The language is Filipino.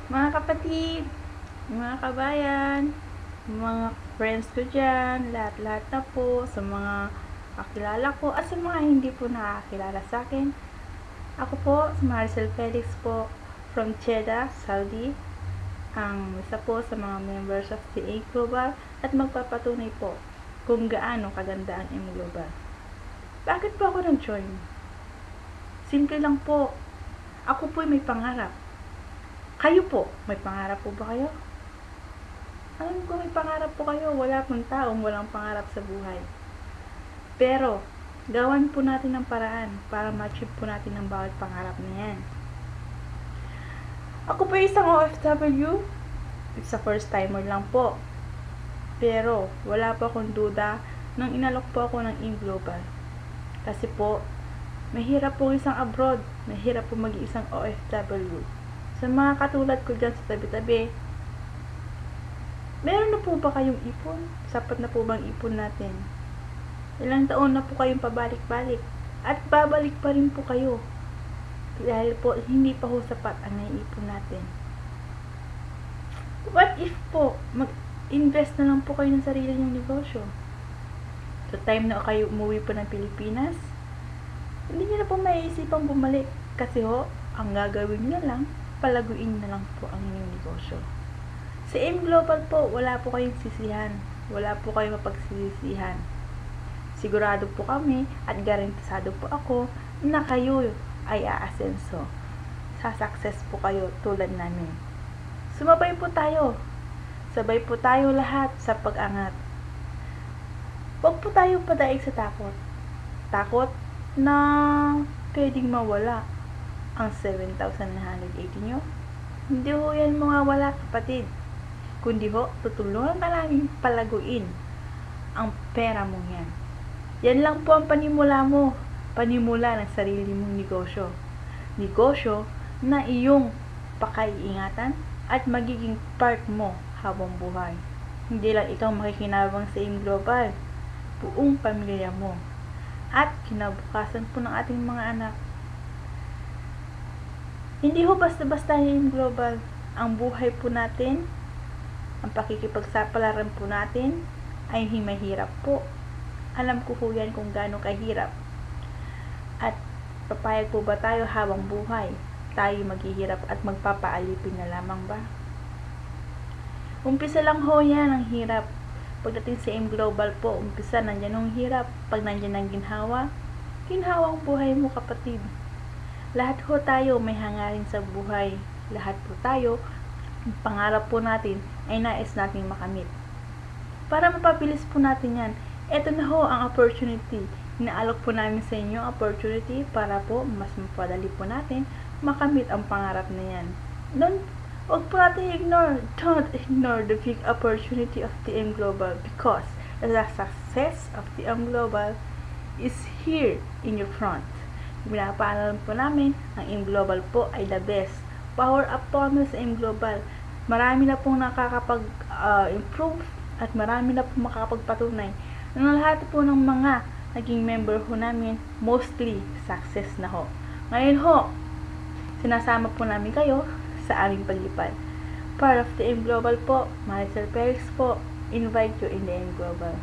Mga kapatid, mga kabayan, mga friends ko dyan, lahat-lahat na po, sa mga kakilala ko at sa mga hindi po nakakilala sa akin. Ako po, si Maricel Felix po, from Jeddah, Saudi, ang isa po sa mga members of the A Global at magpapatunay po kung gaano kaganda ang M Global. Bakit po ako nag-join? Simple lang po, ako po may pangarap. Kayo po, may pangarap po ba kayo? Alam ko may pangarap po kayo, wala pong taong walang pangarap sa buhay. Pero, gawan po natin ng paraan para ma-achieve po natin ang bawat pangarap na yan. Ako po isang OFW, it's a first timer lang po. Pero, wala po akong duda nang inalok po ako ng InGlobal. Kasi po, mahirap po isang abroad, mahirap po mag-iisang OFW. Sa mga katulad ko dyan sa tabi-tabi, meron na po ba kayong ipon? Sapat na po bang ipon natin? Ilang taon na po kayong pabalik-balik? At babalik pa rin po kayo. Dahil po, hindi pa ho sapat ang naiipon natin. What if po, mag-invest na lang po kayo ng sarili niyong negosyo? Sa time na kayo umuwi po ng Pilipinas, hindi niyo na po maiisipang bumalik. Kasi ho, ang gagawin niyo lang, palaguin na lang po ang inyong negosyo. Sa M Global po, wala po kayong sisihan. Wala po kayong mapagsisisihan. Sigurado po kami at garantisado po ako na kayo ay aasenso. Sa-success po kayo tulad namin. Sumabay po tayo. Sabay po tayo lahat sa pag-angat. Huwag po tayo padaig sa takot. Takot na pwedeng mawala ang 7,980 nyo. Hindi ho yan mawawala, kapatid. Kundi ho, tutulungan ka namin palaguin ang pera mo yan. Yan lang po ang panimula mo. Panimula ng sarili mong negosyo. Negosyo na iyong pakaiingatan at magiging part mo habang buhay. Hindi lang ikaw makikinabang sa M Global, buong pamilya mo at kinabukasan po ng ating mga anak. Hindi ho basta-basta yung global. Ang buhay po natin, ang pakikipagsapalaran po natin, ay mahirap po. Alam ko po yan kung gaano kahirap. At papayag po ba tayo habang buhay? Tayo maghihirap at magpapaalipin na lamang ba? Umpisa lang ho yan ang hirap. Pagdating sa M Global po, umpisa nandyan ang hirap. Pag nandyan ang ginhawa, ginhawa ang buhay mo, kapatid. Lahat ho tayo may hangarin sa buhay. Lahat po tayo, ang pangarap po natin ay nais nating makamit. Para mapabilis po natin yan, eto na ho ang opportunity. Inaalok po namin sa inyo ang opportunity para po mas mapadali po natin makamit ang pangarap na yan. Huwag po natin don't ignore the big opportunity of the M Global because the success of the M Global is here in your front. Pinapaalam po namin, ang M Global po ay the best. Power up po kami sa M Global. Marami na pong nakakapag-improve at marami na pong makakapagpatunay. Ang lahat po ng mga naging member ho namin, mostly success na ho. Ngayon ho, sinasama po namin kayo sa aming paglipad. Part of the M Global po, Maricel Felix po, invite you in the M Global.